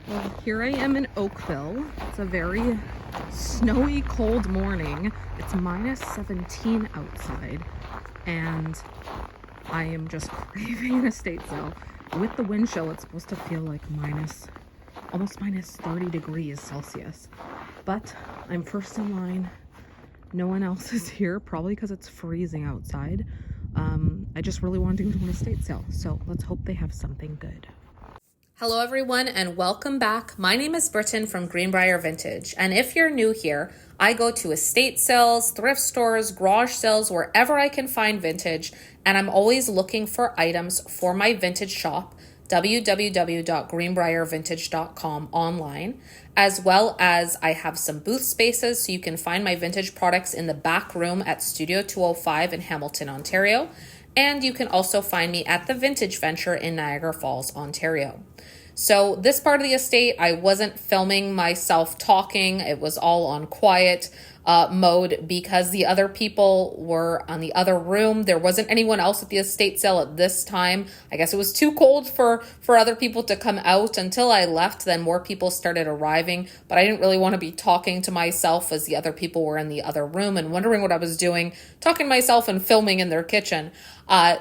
Well, here I am in Oakville. It's a very snowy, cold morning. It's minus 17 outside, and I am just craving an estate sale. With the wind chill, it's supposed to feel like almost minus 30 degrees Celsius. But I'm first in line. No one else is here, probably because it's freezing outside. I just really wanted to go to an estate sale, so let's hope they have something good. Hello everyone and welcome back. My name is Britton from Greenbrier Vintage, and if you're new here, I go to estate sales, thrift stores, garage sales, wherever I can find vintage, and I'm always looking for items for my vintage shop, www.greenbriervintage.com online, as well as I have some booth spaces so you can find my vintage products in the back room at Studio 205 in Hamilton, Ontario. And you can also find me at the Vintage Venture in Niagara Falls, Ontario. So this part of the estate, I wasn't filming myself talking. It was all on quiet mode because the other people were on the other room. There wasn't anyone else at the estate sale at this time. I guess it was too cold for other people to come out until I left. Then more people started arriving, but I didn't really want to be talking to myself as the other people were in the other room and wondering what I was doing, talking to myself and filming in their kitchen.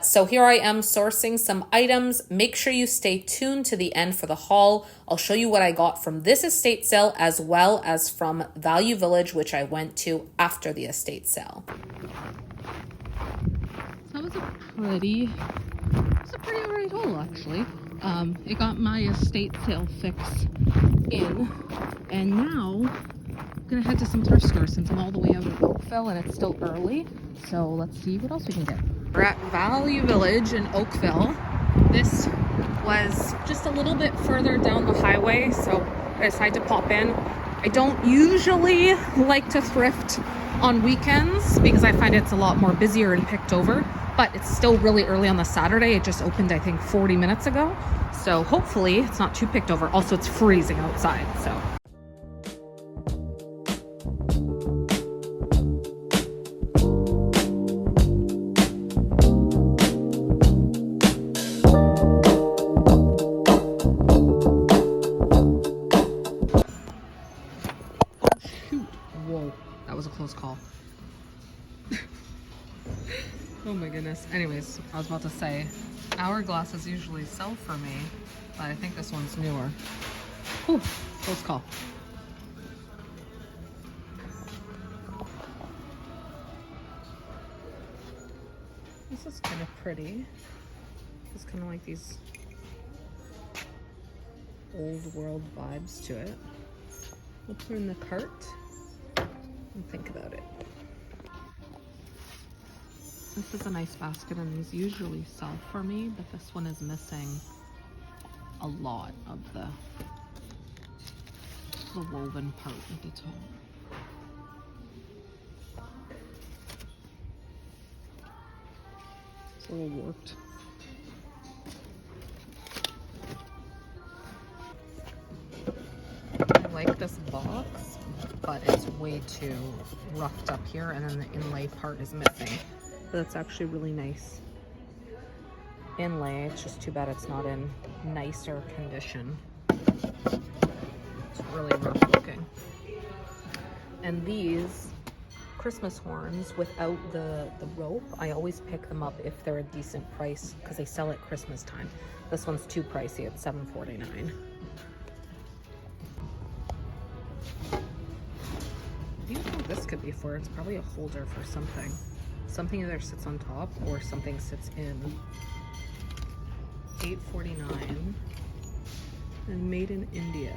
So here I am sourcing some items. Make sure you stay tuned to the end for the haul. I'll show you what I got from this estate sale as well as from Value Village, which I went to after the estate sale. So that was a pretty alright haul, actually. It got my estate sale fix in, and now I'm gonna head to some thrift stores since I'm all the way out of Oakville and it's still early. So let's see what else we can get. We're at Value Village in Oakville. This was just a little bit further down the highway, so I decided to pop in. I don't usually like to thrift on weekends because I find it's a lot more busier and picked over, but it's still really early on the Saturday. It just opened, I think, 40 minutes ago. So hopefully it's not too picked over. Also, it's freezing outside, so. That was a close call. Oh my goodness. Anyways, I was about to say, hourglasses usually sell for me, but I think this one's newer. Whew, close call. This is kind of pretty. It's kind of like these old world vibes to it. We'll put in the cart and think about it. This is a nice basket, and these usually sell for me, but this one is missing a lot of the woven part at the top. It's a little warped. I like this box, but it's way too roughed up here, and then the inlay part is missing. But that's actually really nice inlay. It's just too bad it's not in nicer condition. It's really rough looking. And these Christmas horns without the rope, I always pick them up if they're a decent price because they sell at Christmas time. This one's too pricey at $7.49. I don't know what this could be for. It's probably a holder for something. Something either sits on top or something sits in. $8.49 and made in India.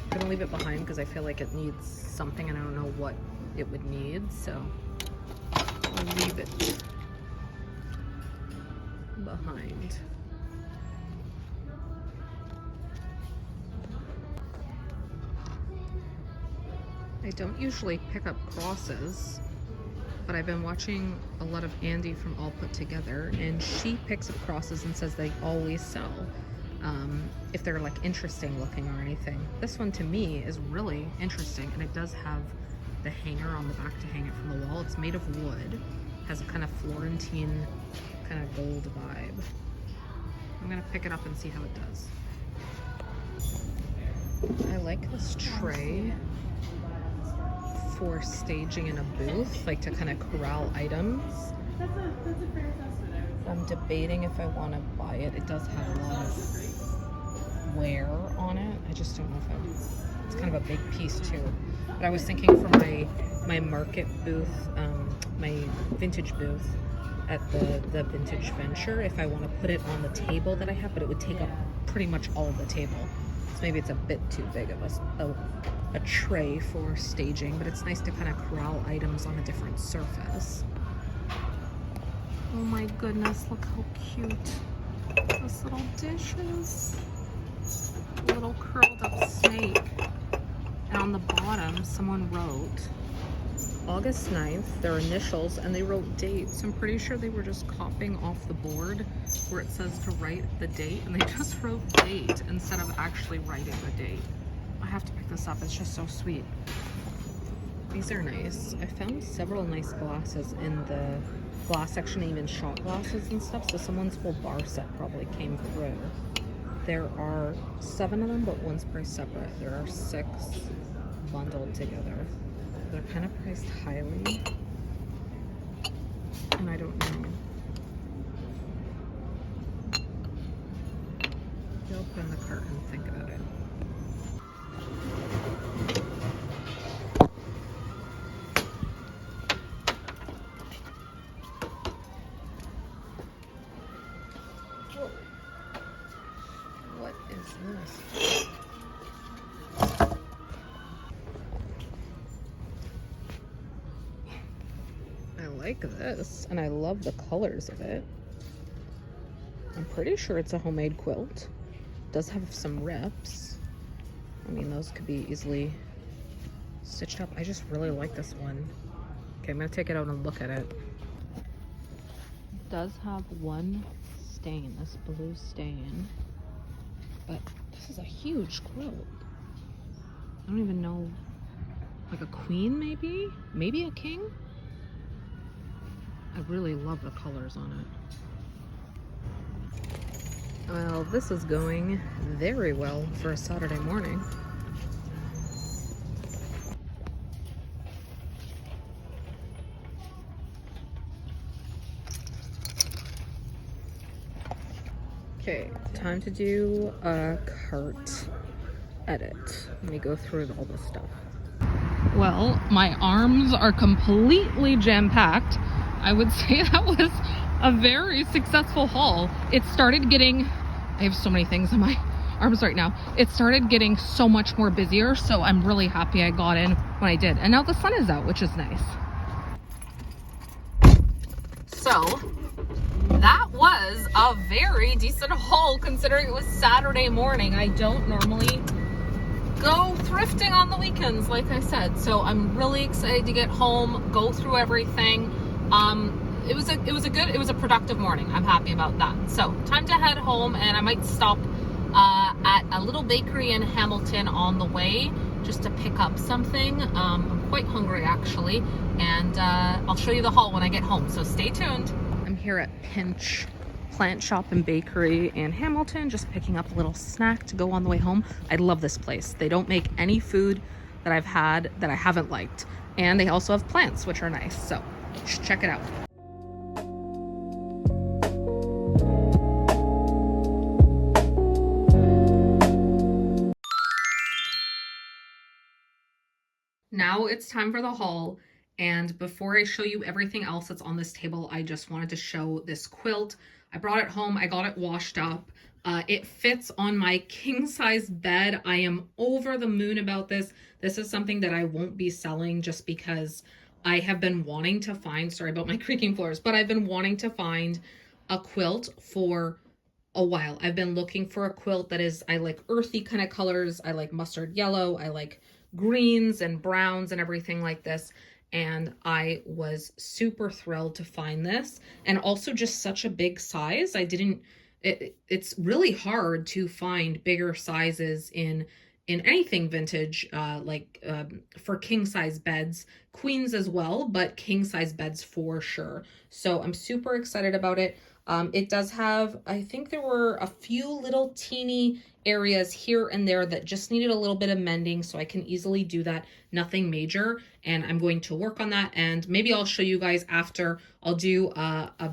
I'm gonna leave it behind because I feel like it needs something and I don't know what it would need, so I'll leave it behind. I don't usually pick up crosses, but I've been watching a lot of Andy from All Put Together, and she picks up crosses and says they always sell if they're like interesting looking or anything. This one to me is really interesting, and it does have the hanger on the back to hang it from the wall. It's made of wood, has a kind of Florentine kind of gold vibe. I'm gonna pick it up and see how it does. I like this tray for staging in a booth, like to kind of corral items. That's a fair assessment, I would say. I'm debating if I want to buy it. It does have a lot of wear on it. I just don't know if it's kind of a big piece too. But I was thinking for my market booth, my vintage booth at the Vintage Venture, if I want to put it on the table that I have, but it would take up pretty much all of the table. So maybe it's a bit too big of a tray for staging, but it's nice to kind of corral items on a different surface. Oh my goodness, look how cute this little dish is. A little curled up snake. And on the bottom, someone wrote August 9th, their initials, and they wrote dates. I'm pretty sure they were just copying off the board where it says to write the date, and they just wrote date instead of actually writing the date. I have to pick this up, it's just so sweet. These are nice. I found several nice glasses in the glass section, even shot glasses and stuff, so someone's whole bar set probably came through. There are 7 of them, but one's priced separate. There are 6 bundled together. They're kind of priced highly, and I don't know. I'll put in the cart and think about it. Whoa. What is this? I like this, and I love the colors of it. I'm pretty sure it's a homemade quilt. It does have some rips. I mean, those could be easily stitched up. I just really like this one. Okay, I'm gonna take it out and look at it. It does have one stain, this blue stain, but this is a huge quilt. I don't even know, like a queen maybe? Maybe a king? I really love the colors on it. Well, this is going very well for a Saturday morning. Okay, time to do a cart edit. Let me go through all this stuff. Well, my arms are completely jam-packed. I would say that was a very successful haul. It started getting, I have so many things on my arms right now. It started getting so much more busier, so I'm really happy I got in when I did. And now the sun is out, which is nice. So that was a very decent haul considering it was Saturday morning. I don't normally go thrifting on the weekends, like I said, so I'm really excited to get home, go through everything. It was a productive morning. I'm happy about that. So time to head home, and I might stop at a little bakery in Hamilton on the way just to pick up something. I'm quite hungry actually, and I'll show you the haul when I get home, so stay tuned. I'm here at Pinch Plant Shop and Bakery in Hamilton, just picking up a little snack to go on the way home. I love this place. They don't make any food that I've had that I haven't liked, and they also have plants, which are nice, so check it out. Now it's time for the haul, and before I show you everything else that's on this table, I just wanted to show this quilt. I brought it home, I got it washed up. It fits on my king size bed. I am over the moon about this. This is something that I won't be selling just because I have been wanting to find, sorry about my creaking floors, but I've been wanting to find a quilt for a while. I've been looking for a quilt that is, I like earthy kind of colors. I like mustard yellow. I like greens and browns and everything like this. And I was super thrilled to find this, and also just such a big size. It's really hard to find bigger sizes in anything vintage, for king size beds, queens as well, but king size beds for sure. So I'm super excited about it. It does have, I think there were a few little teeny areas here and there that just needed a little bit of mending, so I can easily do that. Nothing major, and I'm going to work on that, and maybe I'll show you guys after. I'll do a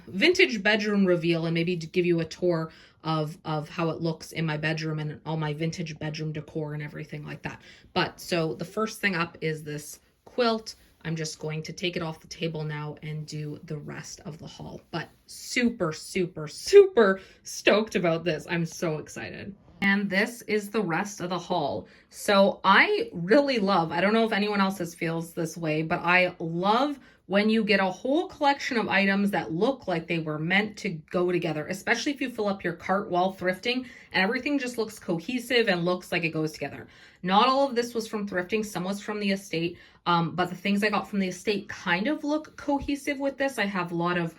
vintage bedroom reveal, and maybe give you a tour of how it looks in my bedroom and all my vintage bedroom decor and everything like that. But so the first thing up is this quilt. I'm just going to take it off the table now and do the rest of the haul. But super, super, super stoked about this. I'm so excited. And this is the rest of the haul. So I really love, I don't know if anyone else feels this way, but I love when you get a whole collection of items that look like they were meant to go together, especially if you fill up your cart while thrifting and everything just looks cohesive and looks like it goes together. Not all of this was from thrifting, some was from the estate, but the things I got from the estate kind of look cohesive with this. I have a lot of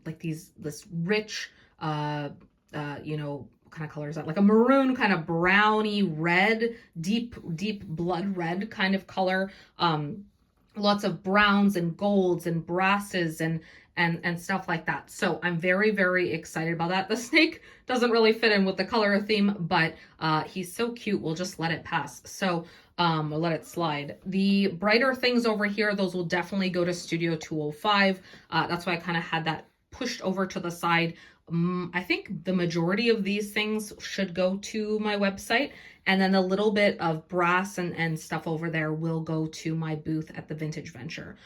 like this rich, you know, what kind of color is that? Like a maroon, kind of browny red, deep blood red kind of color. Lots of browns and golds and brasses and stuff like that. So I'm very, very excited about that. The snake doesn't really fit in with the color theme, but he's so cute. We'll just let it pass. So we'll let it slide. The brighter things over here, those will definitely go to Studio 205. That's why I kind of had that pushed over to the side. I think the majority of these things should go to my website, and then a little bit of brass and stuff over there will go to my booth at the Vintage Venture.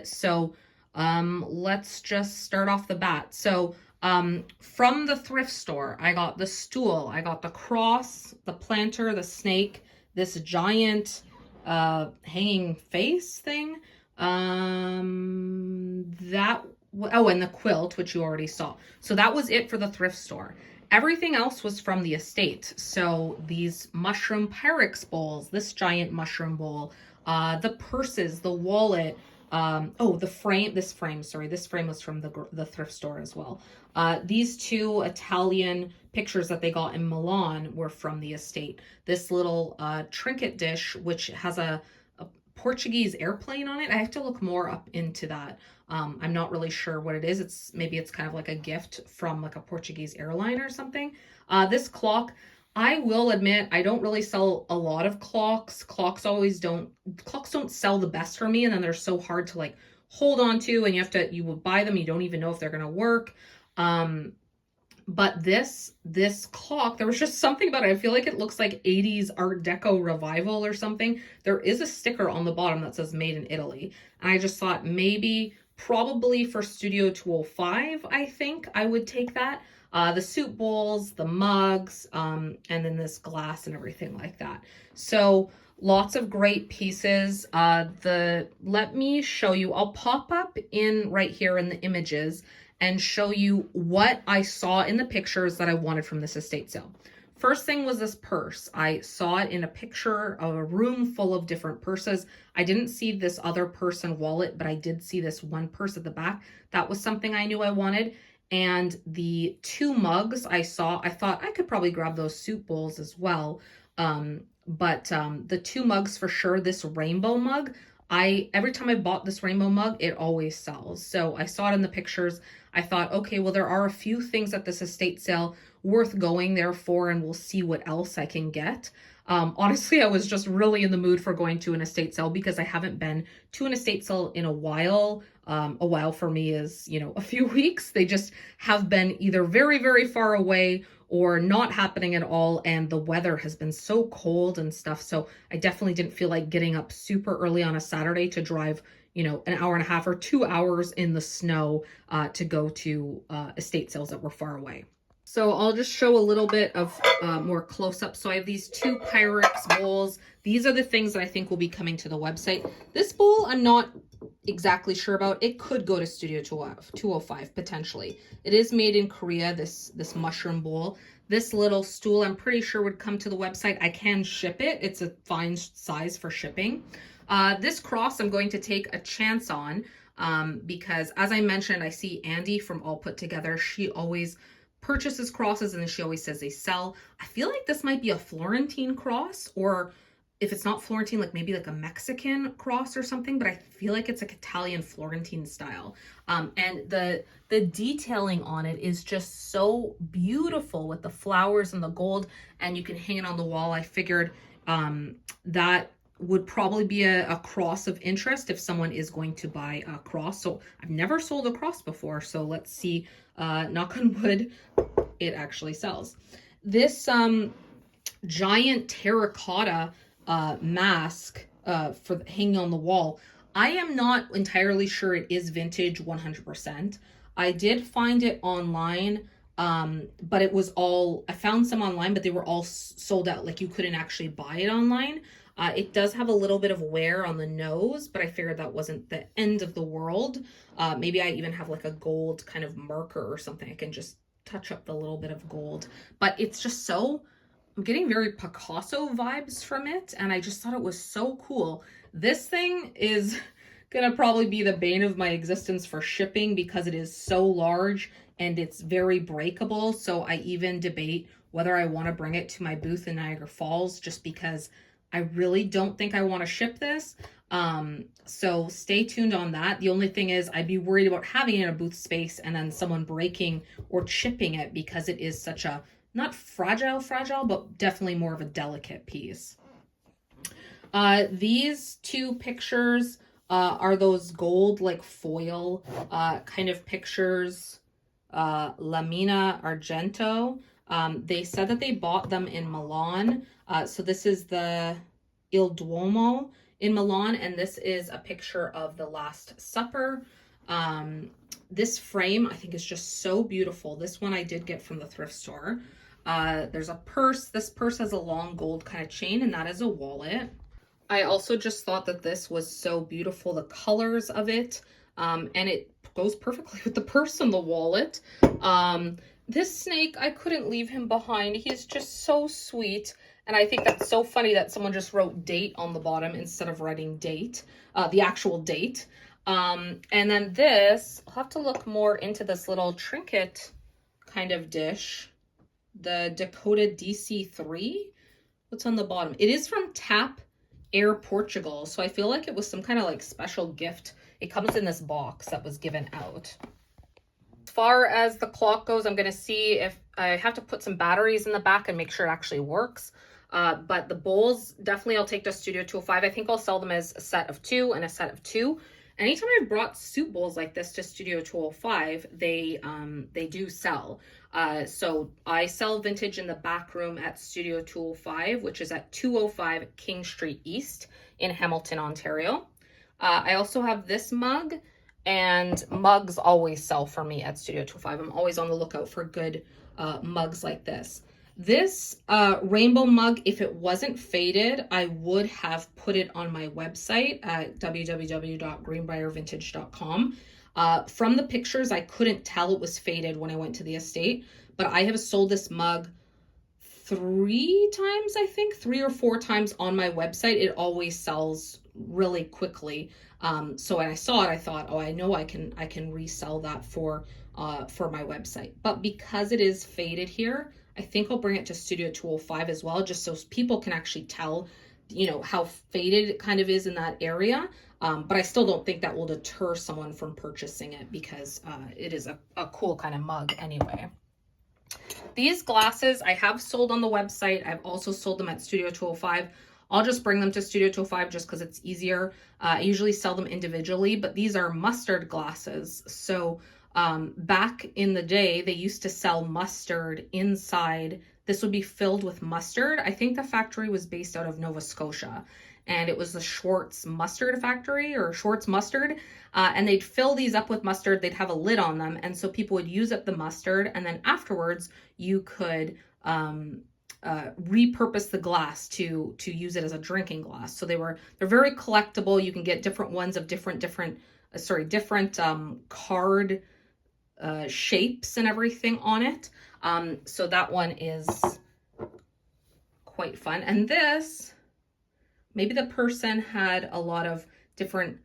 So let's just start off the bat. So from the thrift store, I got the stool, I got the cross, the planter, the snake, this giant hanging face thing, and the quilt, which you already saw. So that was it for the thrift store. Everything else was from the estate. So these mushroom Pyrex bowls, this giant mushroom bowl, the purses, the wallet, this frame was from the thrift store as well. These two Italian pictures that they got in Milan were from the estate. This little trinket dish, which has a Portuguese airplane on it. I have to look more up into that. I'm not really sure what it is. Maybe it's kind of like a gift from like a Portuguese airline or something. This clock, I will admit, I don't really sell a lot of clocks. Clocks don't sell the best for me, and then they're so hard to like hold on to, and you will buy them, you don't even know if they're gonna work. But this clock, there was just something about it. I feel like it looks like 80s Art Deco revival or something. There is a sticker on the bottom that says made in Italy. And I just thought probably for Studio 205, I think I would take that. The soup bowls, the mugs, and then this glass and everything like that. So lots of great pieces. Let me show you, I'll pop up in right here in the images and show you what I saw in the pictures that I wanted from this estate sale. First thing was this purse. I saw it in a picture of a room full of different purses. I didn't see this other purse and wallet, but I did see this one purse at the back. That was something I knew I wanted. And the two mugs I saw, I thought I could probably grab those soup bowls as well. But the two mugs for sure, this rainbow mug, every time I bought this rainbow mug, it always sells. So I saw it in the pictures. I thought, okay, well, there are a few things at this estate sale worth going there for, and we'll see what else I can get. Honestly, I was just really in the mood for going to an estate sale because I haven't been to an estate sale in a while. A while for me is, a few weeks. They just have been either very, very far away or not happening at all. And the weather has been so cold and stuff. So I definitely didn't feel like getting up super early on a Saturday to drive, an hour and a half or 2 hours in the snow to go to estate sales that were far away. So I'll just show a little bit of more close-up. So I have these two Pyrex bowls. These are the things that I think will be coming to the website. This bowl, I'm not exactly sure about. It could go to Studio 205 potentially. It is made in Korea, this mushroom bowl. This little stool, I'm pretty sure would come to the website. I can ship it. It's a fine size for shipping. This cross I'm going to take a chance on because as I mentioned, I see Andy from All Put Together. She always purchases crosses and then she always says they sell. I feel like this might be a Florentine cross, or if it's not Florentine, like maybe like a Mexican cross or something, but I feel like it's like Italian Florentine style. And the detailing on it is just so beautiful with the flowers and the gold, and you can hang it on the wall. I figured that would probably be a cross of interest if someone is going to buy a cross. So I've never sold a cross before, so let's see, knock on wood, it actually sells. This giant terracotta mask for hanging on the wall, I am not entirely sure it is vintage 100%. I did find it online, but it was all, I found some online, but they were all sold out. Like you couldn't actually buy it online. It does have a little bit of wear on the nose, but I figured that wasn't the end of the world. Maybe I even have like a gold kind of marker or something. I can just touch up the little bit of gold, but it's just so, I'm getting very Picasso vibes from it, and I just thought it was so cool. This thing is gonna probably be the bane of my existence for shipping because it is so large and it's very breakable. So I even debate whether I want to bring it to my booth in Niagara Falls, just because I really don't think I want to ship this. So stay tuned on that. The only thing is I'd be worried about having it in a booth space and then someone breaking or chipping it, because it is such a, not fragile, but definitely more of a delicate piece. These two pictures are those gold like foil kind of pictures, Lamina Argento. They said that they bought them in Milan. So this is the Il Duomo in Milan, and this is a picture of the Last Supper. This frame I think is just so beautiful. This one I did get from the thrift store. There's a purse. This purse has a long gold kind of chain, and that is a wallet. I also just thought that this was so beautiful, the colors of it, and it goes perfectly with the purse and the wallet. This snake, I couldn't leave him behind. He's just so sweet, and I think that's so funny that someone just wrote date on the bottom instead of writing date, the actual date. And then this, I'll have to look more into this little trinket kind of dish. The Dakota DC3. What's on the bottom? It is from Tap Air Portugal, so I feel like it was some kind of like special gift. It comes in this box that was given out. As far as the clock goes, I'm going to see if I have to put some batteries in the back and make sure it actually works. But the bowls, definitely I'll take to Studio 205. I think I'll sell them as a set of 2 and a set of 2. Anytime I've brought soup bowls like this to Studio 205, they do sell. So I sell vintage in the back room at Studio 205, which is at 205 King Street East in Hamilton, Ontario. I also have this mug, and mugs always sell for me at Studio 205. I'm always on the lookout for good mugs like this. This rainbow mug, if it wasn't faded, I would have put it on my website at www.greenbriervintage.com. From the pictures, I couldn't tell it was faded when I went to the estate, but I have sold this mug 3 times, I think, 3 or 4 times on my website. It always sells really quickly. So when I saw it, I thought, oh, I know I can resell that for my website. But because it is faded here, I think I'll bring it to Studio 205 as well, just so people can actually tell, you know, how faded it kind of is in that area. But I still don't think that will deter someone from purchasing it, because it is a cool kind of mug anyway. These glasses I have sold on the website. I've also sold them at Studio 205. I'll just bring them to Studio 205 just because it's easier. I usually sell them individually, but these are mustard glasses. So back in the day, they used to sell mustard inside. This would be filled with mustard. I think the factory was based out of Nova Scotia, and it was the Schwartz Mustard Factory, or Schwartz Mustard. And they'd fill these up with mustard. They'd have a lid on them, and so people would use up the mustard, and then afterwards you could repurpose the glass to use it as a drinking glass. So they're very collectible. You can get different ones of different card shapes and everything on it. So that one is quite fun. And this, maybe the person had a lot of different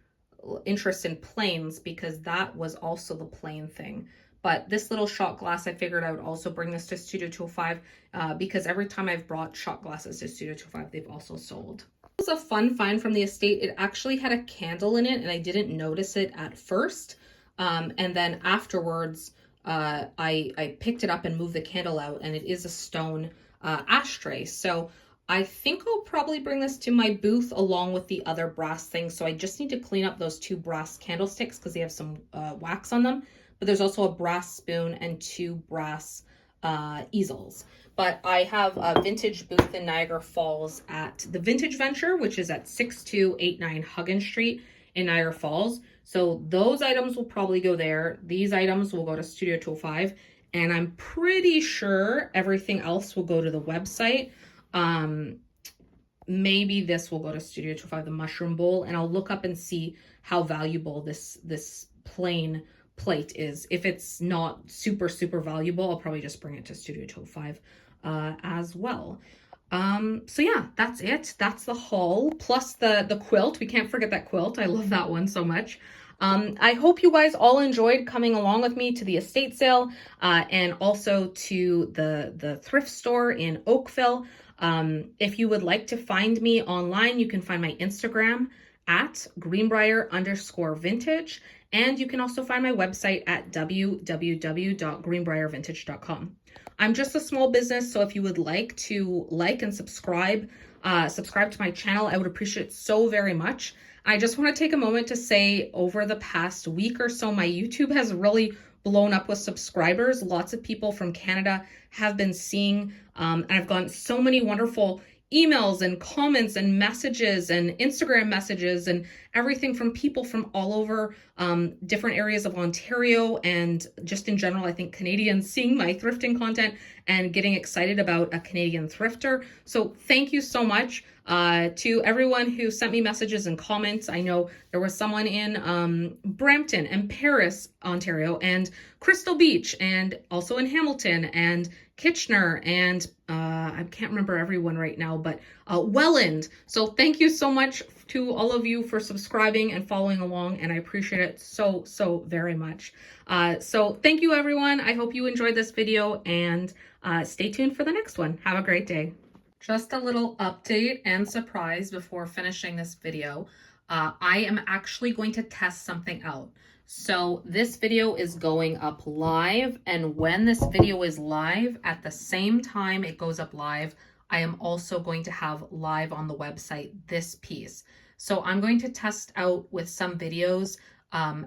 interest in planes, because that was also the plane thing. But this little shot glass, I figured I would also bring this to Studio 205 because every time I've brought shot glasses to Studio 205, they've also sold. was a fun find from the estate. It actually had a candle in it and I didn't notice it at first. And then afterwards, I picked it up and moved the candle out, and it is a stone ashtray. So I think I'll probably bring this to my booth along with the other brass things. So I just need to clean up those 2 brass candlesticks because they have some wax on them. But there's also a brass spoon and 2 brass easels. But I have a vintage booth in Niagara Falls at the Vintage Venture, which is at 6289 Huggins Street in Niagara Falls. So those items will probably go there. These items will go to Studio 205. And I'm pretty sure everything else will go to the website. Maybe this will go to Studio 205, the mushroom bowl. And I'll look up and see how valuable this plain plate is. If it's not super, super valuable, I'll probably just bring it to Studio 205 as well. So yeah, that's it. That's the haul, plus the quilt. We can't forget that quilt. I love that one so much. I hope you guys all enjoyed coming along with me to the estate sale and also to the thrift store in Oakville. If you would like to find me online, you can find my Instagram at greenbrier_vintage. And you can also find my website at www.greenbriervintage.com. I'm just a small business, so if you would like to like and subscribe to my channel, I would appreciate it so very much. I just want to take a moment to say over the past week or so, my YouTube has really blown up with subscribers. Lots of people from Canada have been seeing, and I've gotten so many wonderful emails and comments and messages and Instagram messages and everything from people from all over different areas of Ontario and just in general, I think Canadians seeing my thrifting content and getting excited about a Canadian thrifter. So thank you so much to everyone who sent me messages and comments. I know there was someone in Brampton and Paris, Ontario, and Crystal Beach, and also in Hamilton and Kitchener, and I can't remember everyone right now, but Welland. So thank you so much to all of you for subscribing and following along, and I appreciate it so, so very much. So thank you, everyone. I hope you enjoyed this video, and stay tuned for the next one. Have a great day. Just a little update and surprise before finishing this video. I am actually going to test something out. So this video is going up live, and when this video is live, at the same time it goes up live, I am also going to have live on the website this piece. So I'm going to test out with some videos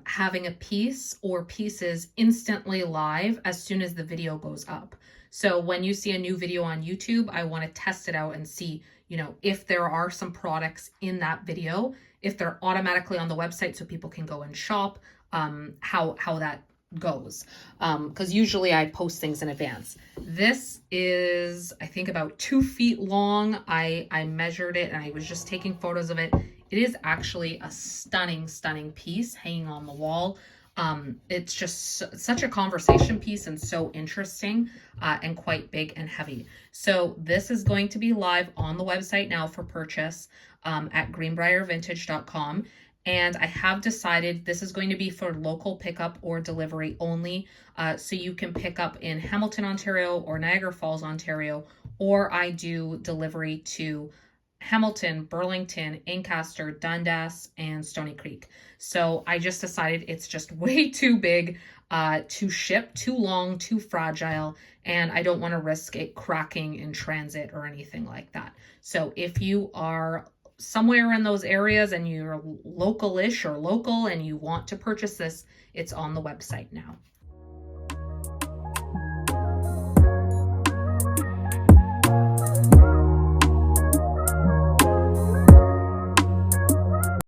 having a piece or pieces instantly live as soon as the video goes up. So when you see a new video on YouTube, I want to test it out and see, you know, if there are some products in that video, if they're automatically on the website so people can go and shop, how that goes. Because usually I post things in advance. This is, I think, about 2 feet long. I measured it and I was just taking photos of it. It is actually a stunning, stunning piece hanging on the wall. It's just such a conversation piece and so interesting and quite big and heavy. So this is going to be live on the website now for purchase at greenbriervintage.com. And I have decided this is going to be for local pickup or delivery only. So you can pick up in Hamilton, Ontario or Niagara Falls, Ontario, or I do delivery to Hamilton, Burlington, Ancaster, Dundas, and Stony Creek. So I just decided it's just way too big to ship, too long, too fragile, and I don't want to risk it cracking in transit or anything like that. So if you are somewhere in those areas and you're local-ish or local and you want to purchase this, it's on the website now.